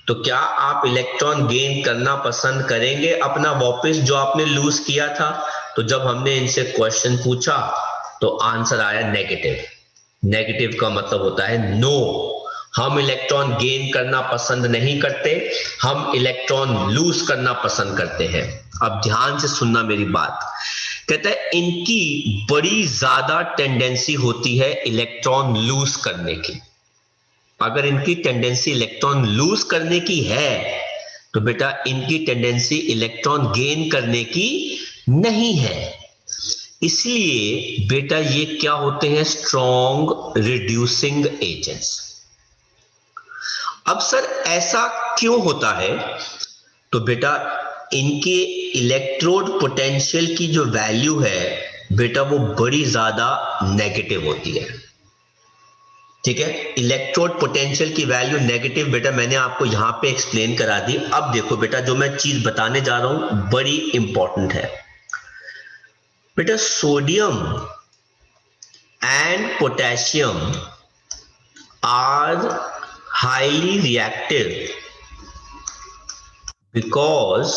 तो क्या आप इलेक्ट्रॉन गेन करना पसंद करेंगे अपना वापस जो आपने लूज किया था? तो जब हमने इनसे क्वेश्चन पूछा तो आंसर आया नेगेटिव। नेगेटिव का मतलब होता है नो, हम इलेक्ट्रॉन गेन करना पसंद नहीं करते, हम इलेक्ट्रॉन लूज करना पसंद करते हैं। अब ध्यान से सुनना मेरी बात। कहता है इनकी बड़ी ज्यादा टेंडेंसी होती है इलेक्ट्रॉन लूज करने की। अगर इनकी टेंडेंसी इलेक्ट्रॉन लूज करने की है तो बेटा इनकी टेंडेंसी इलेक्ट्रॉन गेन करने की नहीं है। इसलिए बेटा ये क्या होते हैं, स्ट्रॉन्ग रिड्यूसिंग एजेंट्स। अब सर ऐसा क्यों होता है? तो बेटा इनके इलेक्ट्रोड पोटेंशियल की जो वैल्यू है बेटा वो बड़ी ज्यादा नेगेटिव होती है। ठीक है, इलेक्ट्रोड पोटेंशियल की वैल्यू नेगेटिव बेटा मैंने आपको यहां पे एक्सप्लेन करा दी। अब देखो बेटा जो मैं चीज बताने जा रहा हूं बड़ी इंपॉर्टेंट है बेटा। Sodium and potassium are highly reactive because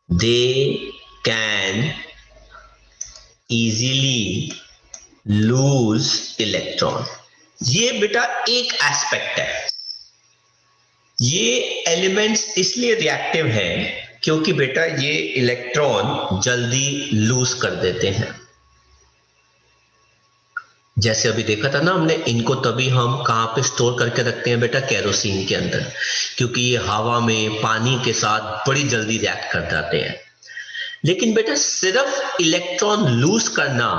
they can easily lose electron। ये बेटा एक एस्पेक्ट है। ये एलिमेंट्स इसलिए रिएक्टिव हैं क्योंकि बेटा ये इलेक्ट्रॉन जल्दी लूज कर देते हैं। जैसे अभी देखा था ना हमने, इनको तभी हम कहां पे स्टोर करके रखते हैं बेटा, केरोसिन के अंदर, क्योंकि ये हवा में पानी के साथ बड़ी जल्दी रिएक्ट कर जाते हैं। लेकिन बेटा सिर्फ इलेक्ट्रॉन लूज करना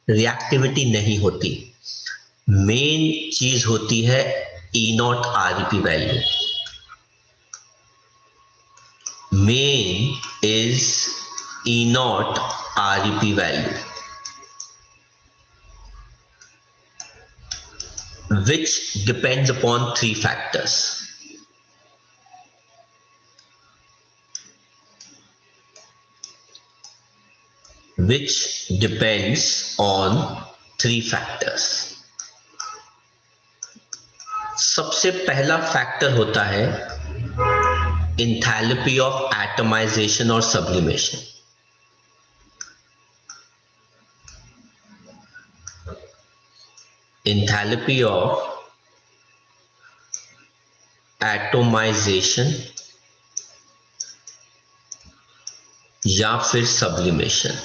रिएक्टिविटी नहीं होती, मेन चीज होती है E0 ReP value. Main is E0 ReP value which depends upon three factors. Which depends on three factors. सबसे पहला फैक्टर होता है enthalpy of atomization और sublimation। enthalpy of atomization या फिर sublimation।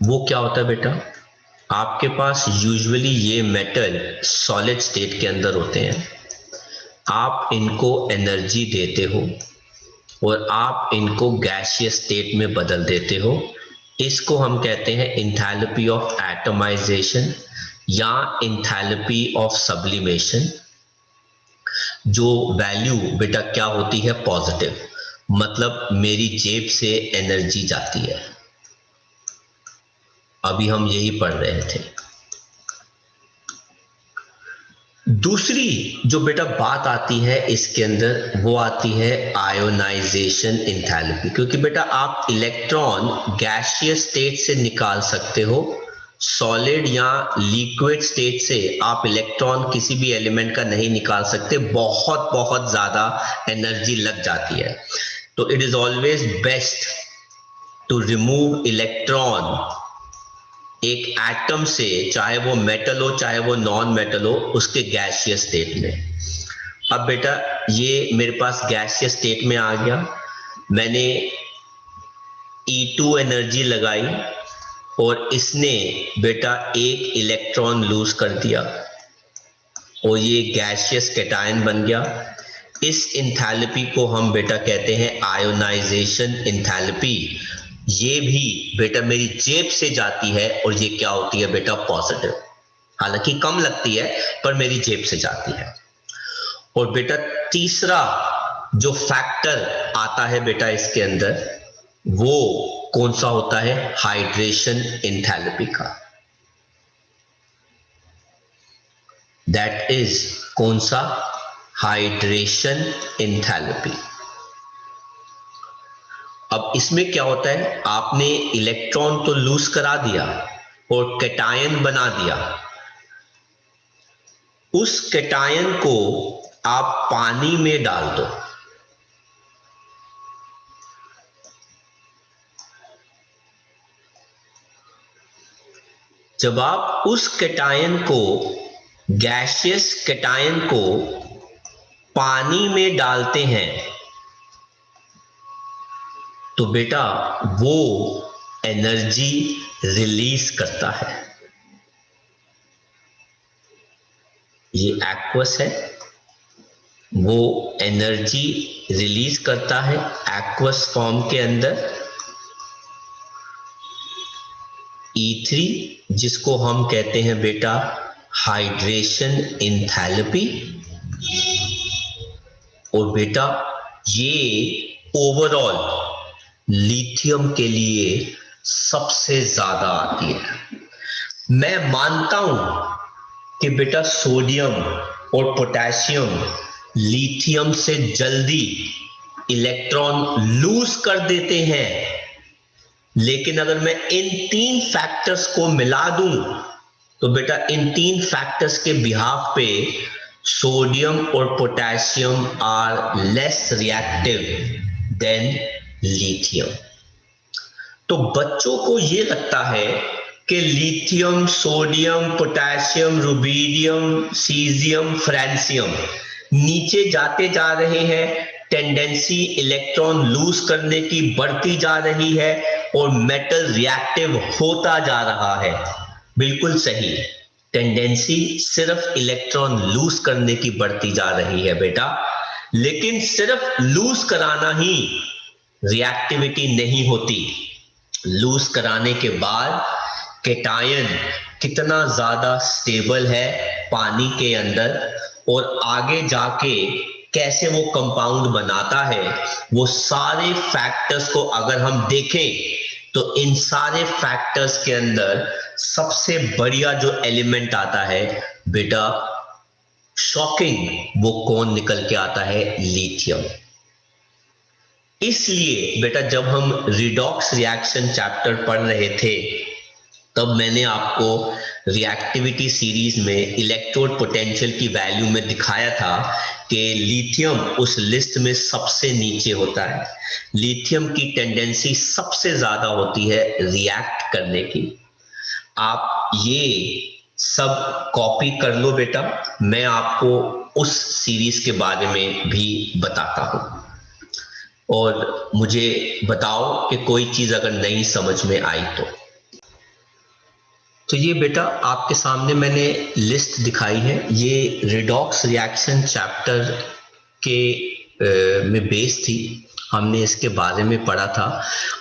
वो क्या होता है बेटा, आपके पास यूजुअली ये मेटल सॉलिड स्टेट के अंदर होते हैं, आप इनको एनर्जी देते हो और आप इनको गैसियस स्टेट में बदल देते हो। इसको हम कहते हैं इंथैल्पी ऑफ एटमाइजेशन या इंथैल्पी ऑफ सब्लिमेशन। जो वैल्यू बेटा क्या होती है, पॉजिटिव, मतलब मेरी जेब से एनर्जी जाती है। अभी हम यही पढ़ रहे थे। दूसरी जो बेटा बात आती है इसके अंदर वो आती है आयोनाइजेशन इंथैल्पी, क्योंकि बेटा आप इलेक्ट्रॉन गैसियस स्टेट से निकाल सकते हो सॉलिड या लिक्विड स्टेट से आप इलेक्ट्रॉन किसी भी एलिमेंट का नहीं निकाल सकते, बहुत बहुत ज्यादा एनर्जी लग जाती है। तो it is always best to remove electron एक एटम से, चाहे वो मेटल हो चाहे वो नॉन मेटल हो, उसके गैसियस स्टेट में। अब बेटा ये मेरे पास गैसियस स्टेट में आ गया, मैंने E2 एनर्जी लगाई और इसने बेटा एक इलेक्ट्रॉन लूज कर दिया और ये गैसियस कैटायन बन गया। इस इंथैल्पी को हम बेटा कहते हैं आयोनाइजेशन इंथैल्पी। ये भी बेटा मेरी जेब से जाती है और ये क्या होती है बेटा, पॉजिटिव। हालांकि कम लगती है पर मेरी जेब से जाती है। और बेटा तीसरा जो फैक्टर आता है बेटा इसके अंदर, वो कौन सा होता है, हाइड्रेशन इंथैल्पी का। दैट इज कौन सा, हाइड्रेशन इंथैल्पी। अब इसमें क्या होता है, आपने इलेक्ट्रॉन तो लूज करा दिया और कैटायन बना दिया। उस कैटायन को आप पानी में डाल दो, जब आप उस कैटायन को, गैसियस कैटायन को पानी में डालते हैं तो बेटा वो एनर्जी रिलीज करता है। ये एक्वस है, वो एनर्जी रिलीज करता है एक्वस फॉर्म के अंदर। E3 जिसको हम कहते हैं बेटा हाइड्रेशन इंथैल्पी। और बेटा ये ओवरऑल लिथियम के लिए सबसे ज्यादा आती है। मैं मानता हूं कि बेटा सोडियम और पोटेशियम लिथियम से जल्दी इलेक्ट्रॉन लूज कर देते हैं, लेकिन अगर मैं इन तीन फैक्टर्स को मिला दूं तो बेटा इन तीन फैक्टर्स के बिहाफ पे सोडियम और potassium are less reactive than lithium. तो बच्चों को ये लगता है कि lithium, sodium, potassium, rubidium, caesium, francium नीचे जाते जा रहे हैं, टेंडेंसी इलेक्ट्रॉन लूज करने की बढ़ती जा रही है और मेटल रिएक्टिव होता जा रहा है। बिल्कुल सही, टेंडेंसी सिर्फ इलेक्ट्रॉन लूज करने की बढ़ती जा रही है बेटा, लेकिन सिर्फ लूज कराना ही रिएक्टिविटी नहीं होती। लूज कराने के बाद कैटायन कितना ज्यादा स्टेबल है पानी के अंदर और आगे जाके कैसे वो कंपाउंड बनाता है, वो सारे फैक्टर्स को अगर हम देखें तो इन सारे फैक्टर्स के अंदर सबसे बढ़िया जो एलिमेंट आता है बेटा, शॉकिंग, वो कौन निकल के आता है, लिथियम। इसलिए बेटा जब हम रिडॉक्स रिएक्शन चैप्टर पढ़ रहे थे तब मैंने आपको रिएक्टिविटी सीरीज में इलेक्ट्रोड पोटेंशियल की वैल्यू में दिखाया था कि लिथियम उस लिस्ट में सबसे नीचे होता है। लिथियम की टेंडेंसी सबसे ज्यादा होती है रिएक्ट करने की। आप ये सब कॉपी कर लो बेटा, मैं आपको उस सीरीज के बारे में भी बताता हूं और मुझे बताओ कि कोई चीज अगर नहीं समझ में आई तो ये बेटा आपके सामने मैंने लिस्ट दिखाई है, ये रिडॉक्स रिएक्शन चैप्टर के में बेस थी, हमने इसके बारे में पढ़ा था।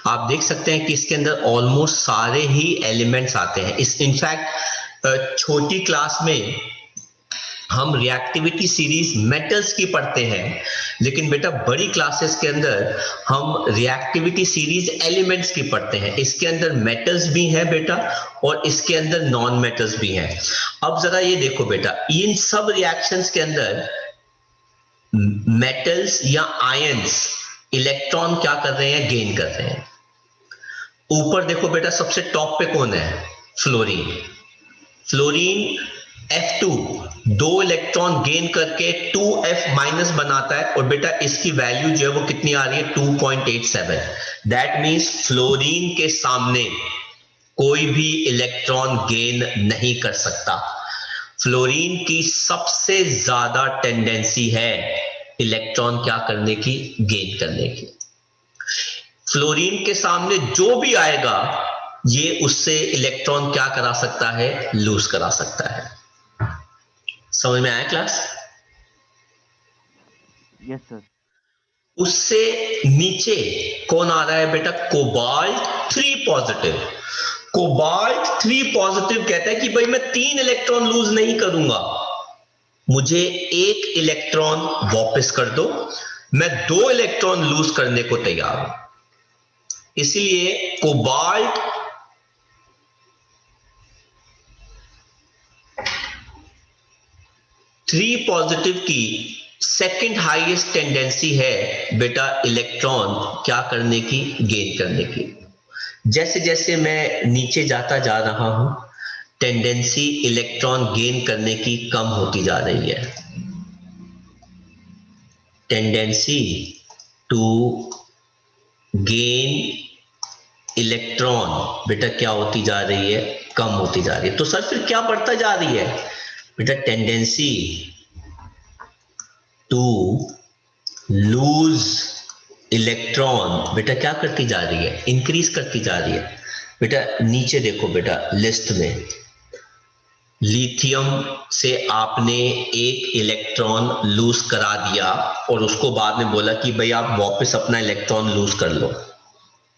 आप देख सकते हैं कि इसके अंदर ऑलमोस्ट सारे ही एलिमेंट्स आते हैं। इस इनफैक्ट छोटी क्लास में हम रिएक्टिविटी सीरीज मेटल्स की पढ़ते हैं, लेकिन बेटा बड़ी क्लासेस के अंदर हम रिएक्टिविटी सीरीज एलिमेंट्स की पढ़ते हैं। इसके अंदर मेटल्स भी हैं बेटा और इसके अंदर नॉन मेटल्स भी हैं। अब जरा ये देखो बेटा, इन सब रिएक्शंस के अंदर मेटल्स या आयंस इलेक्ट्रॉन क्या कर रहे हैं, गेन कर रहे हैं। ऊपर देखो बेटा, सबसे टॉप पे कौन है, फ्लोरीन। फ्लोरीन F2 दो इलेक्ट्रॉन गेन करके 2F माइनस बनाता है और बेटा इसकी वैल्यू जो है वो कितनी आ रही है 2.87। दैट मींस फ्लोरीन के सामने कोई भी इलेक्ट्रॉन गेन नहीं कर सकता। फ्लोरीन की सबसे ज्यादा टेंडेंसी है इलेक्ट्रॉन क्या करने की, गेन करने की। फ्लोरीन के सामने जो भी आएगा ये उससे इलेक्ट्रॉन क्या करा सकता है, लूज करा सकता है। समझ में आया क्लास? Yes sir. उससे नीचे कौन आ रहा है बेटा, कोबाल्ट 3 पॉजिटिव। कोबाल्ट 3 पॉजिटिव कहता है कि भाई मैं 3 इलेक्ट्रॉन लूज नहीं करूंगा, मुझे 1 इलेक्ट्रॉन वापस कर दो, मैं 2 इलेक्ट्रॉन लूज करने को तैयार हूं। इसलिए कोबाल्ट थ्री पॉजिटिव की सेकंड हाईएस्ट टेंडेंसी है बेटा इलेक्ट्रॉन क्या करने की, गेन करने की। जैसे जैसे मैं नीचे जाता जा रहा हूं टेंडेंसी इलेक्ट्रॉन गेन करने की कम होती जा रही है। टेंडेंसी टू गेन इलेक्ट्रॉन बेटा क्या होती जा रही है, कम होती जा रही है। तो सर फिर क्या बढ़ता जा रही है बेटा, टेंडेंसी टू लूज इलेक्ट्रॉन बेटा क्या करती जा रही है, इंक्रीज करती जा रही है। बेटा नीचे देखो बेटा लिस्ट में, लिथियम से आपने 1 इलेक्ट्रॉन लूज करा दिया और उसको बाद में बोला कि भाई आप वापस अपना इलेक्ट्रॉन लूज कर लो।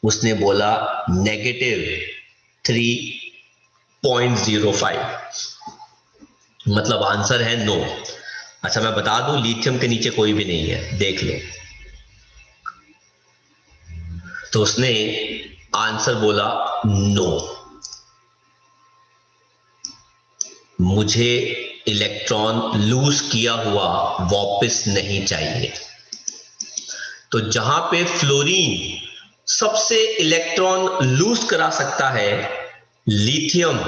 उसने बोला -3.05, मतलब आंसर है नो। अच्छा मैं बता दूं लिथियम के नीचे कोई भी नहीं है, देख लो। तो उसने आंसर बोला नो, मुझे इलेक्ट्रॉन लूज किया हुआ वापस नहीं चाहिए। तो जहां पे फ्लोरीन सबसे इलेक्ट्रॉन लूज करा सकता है, लिथियम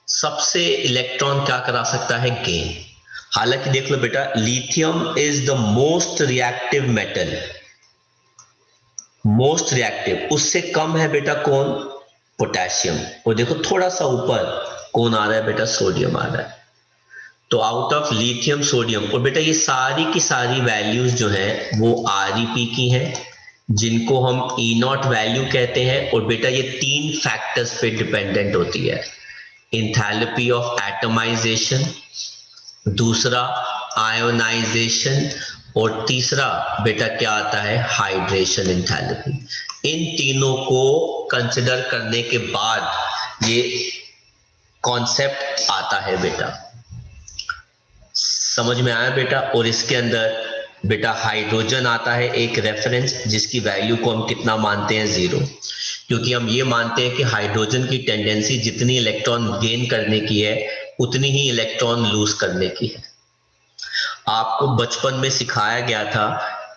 सबसे इलेक्ट्रॉन क्या करा सकता है, गेन। हालांकि देख लो बेटा lithium is the most reactive metal, most reactive. उससे कम है बेटा कौन, पोटेशियम। और देखो थोड़ा सा ऊपर कौन आ रहा है बेटा, सोडियम आ रहा है। तो आउट ऑफ लिथियम सोडियम, और बेटा ये सारी की सारी वैल्यूज जो है वो ReP की हैं, जिनको हम E0 वैल्यू कहते हैं। और बेटा ये 3 फैक्टर्स पे डिपेंडेंट होती है, इंथैल्पी ऑफ एटमाइजेशन, दूसरा आयोनाइजेशन, और तीसरा बेटा क्या आता है, हाइड्रेशन एंथैल्पी। इन तीनों को कंसिडर करने के बाद ये कॉन्सेप्ट आता है बेटा। समझ में आया बेटा? और इसके अंदर बेटा हाइड्रोजन आता है एक रेफरेंस, जिसकी वैल्यू को हम कितना मानते हैं, 0, क्योंकि हम ये मानते हैं कि हाइड्रोजन की टेंडेंसी जितनी इलेक्ट्रॉन गेन करने की है उतनी ही इलेक्ट्रॉन लूज करने की है। आपको बचपन में सिखाया गया था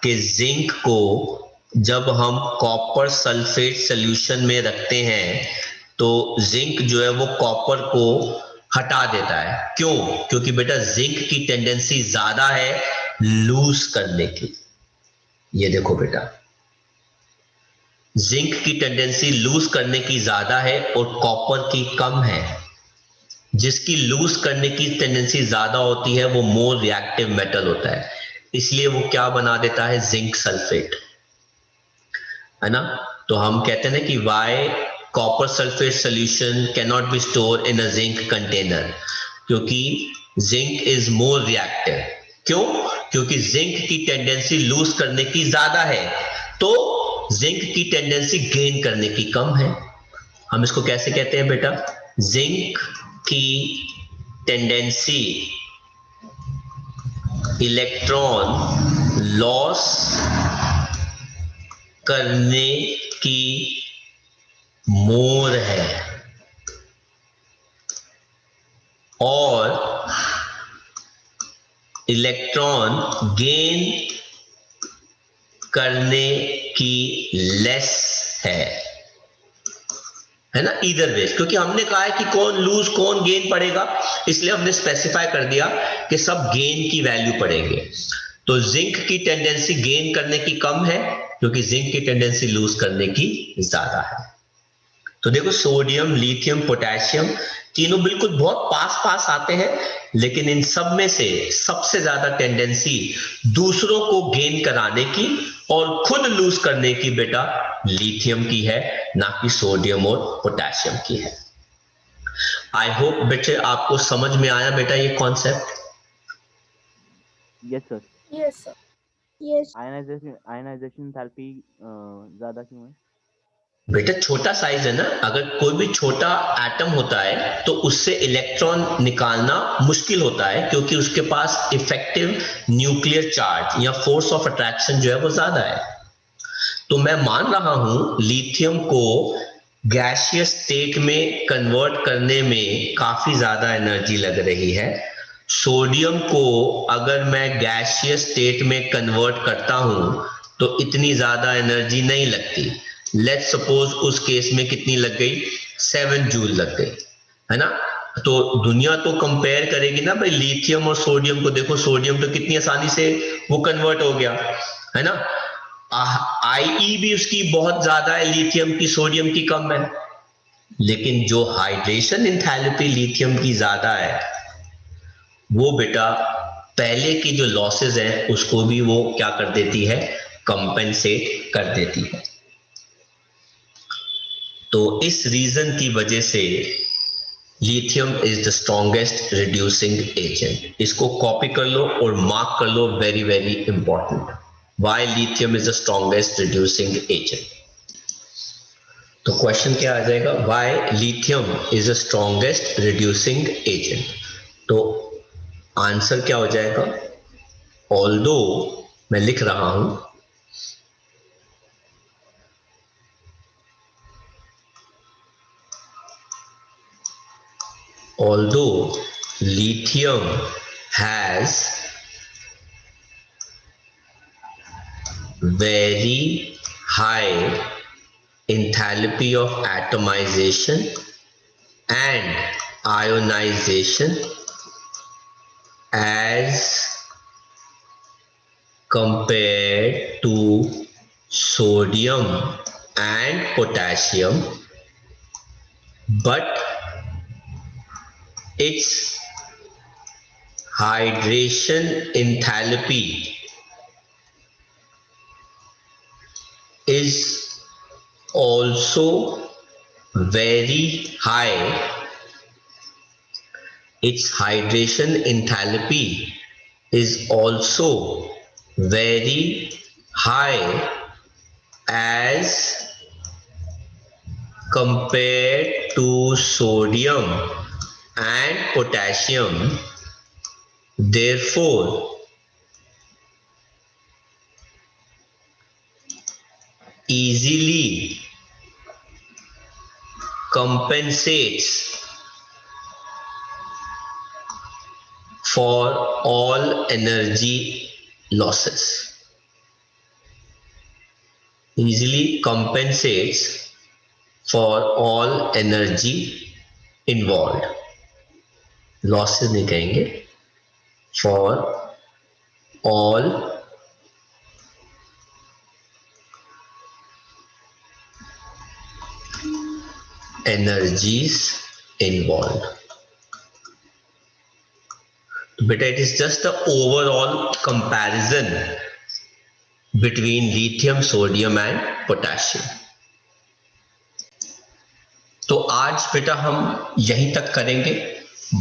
कि जिंक को जब हम कॉपर सल्फेट सॉल्यूशन में रखते हैं तो जिंक जो है वो कॉपर को हटा देता है। क्यों? क्योंकि बेटा जिंक की टेंडेंसी ज्यादा है लूज करने की। ये देखो बेटा जिंक की टेंडेंसी लूज करने की ज्यादा है और कॉपर की कम है। जिसकी लूज करने की टेंडेंसी ज्यादा होती है वो मोर रिएक्टिव मेटल होता है, इसलिए वो क्या बना देता है, जिंक सल्फेट, है ना। तो हम कहते हैं ना कि Y copper sulphate solution can not be store in a zinc container, क्योंकि जिंक इज मोर रिएक्टिव। क्यों? क्योंकि जिंक की टेंडेंसी लूज करने की ज्यादा है, तो जिंक की टेंडेंसी गेन करने की कम है। हम इसको कैसे कहते हैं बेटा, जिंक की टेंडेंसी इलेक्ट्रॉन लॉस करने की मोर है और इलेक्ट्रॉन गेन करने की लेस है है ना, ईदर वेज, क्योंकि हमने कहा है कि कौन लूज कौन गेन पड़ेगा, इसलिए हमने स्पेसिफाई कर दिया कि सब गेन की वैल्यू पड़ेंगे। तो जिंक की टेंडेंसी गेन करने की कम है, क्योंकि जिंक की टेंडेंसी लूज करने की ज्यादा है। तो देखो सोडियम, लिथियम, पोटेशियम तीनों बिल्कुल बहुत पास पास आते हैं, लेकिन इन सब में से सबसे ज्यादा टेंडेंसी दूसरों को गेन कराने की और खुद लूज करने की बेटा लिथियम की है, ना कि सोडियम और पोटेशियम की है। आई होप बेटे आपको समझ में आया बेटा ये concept. Yes sir. Yes sir. Yes. Ionisation enthalpy ज्यादा क्यों है? बेटा छोटा साइज है ना, अगर कोई भी छोटा एटम होता है तो उससे इलेक्ट्रॉन निकालना मुश्किल होता है, क्योंकि उसके पास इफेक्टिव न्यूक्लियर चार्ज या फोर्स ऑफ अट्रैक्शन जो है वो ज्यादा है। तो मैं मान रहा हूं लिथियम को गैसियस स्टेट में कन्वर्ट करने में काफी ज्यादा एनर्जी लग रही है। सोडियम को अगर मैं गैसियस स्टेट में कन्वर्ट करता हूं तो इतनी ज्यादा एनर्जी नहीं लगती। लेट्स सपोज उस केस में कितनी लग गई, 7 जूल लग गई, है ना। तो दुनिया तो कंपेयर करेगी ना भाई लिथियम और सोडियम को, देखो सोडियम तो कितनी आसानी से वो कन्वर्ट हो गया, है ना। आईई भी उसकी बहुत ज्यादा है लिथियम की, सोडियम की कम है, लेकिन जो हाइड्रेशन एंथैल्पी लिथियम की ज्यादा है वो बेटा पहले की जो लॉसेस हैं उसको भी वो क्या कर देती है, कंपेंसेट कर देती है। तो इस रीजन की वजह से lithium is the strongest reducing agent. इसको कॉपी कर लो और मार्क कर लो, very very important. Why lithium is the strongest reducing agent. तो क्वेश्चन क्या आ जाएगा, why lithium is the strongest reducing agent. तो आंसर क्या हो जाएगा, ऑल्दो मैं लिख रहा हूं, although lithium has very high enthalpy of atomization and ionization as compared to sodium and potassium, but its hydration enthalpy is also very high. Its hydration enthalpy is also very high as compared to sodium and potassium. Therefore, easily compensates for all energy losses. Easily compensates for all energy involved. Losses नहीं कहेंगे, for all energies involved. बेटा it is just the overall comparison between lithium, sodium and potassium. तो आज बेटा हम यहीं तक करेंगे,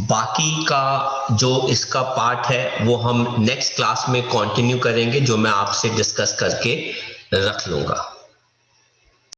बाकी का जो इसका पार्ट है वो हम नेक्स्ट क्लास में कंटिन्यू करेंगे, जो मैं आपसे डिस्कस करके रख लूंगा।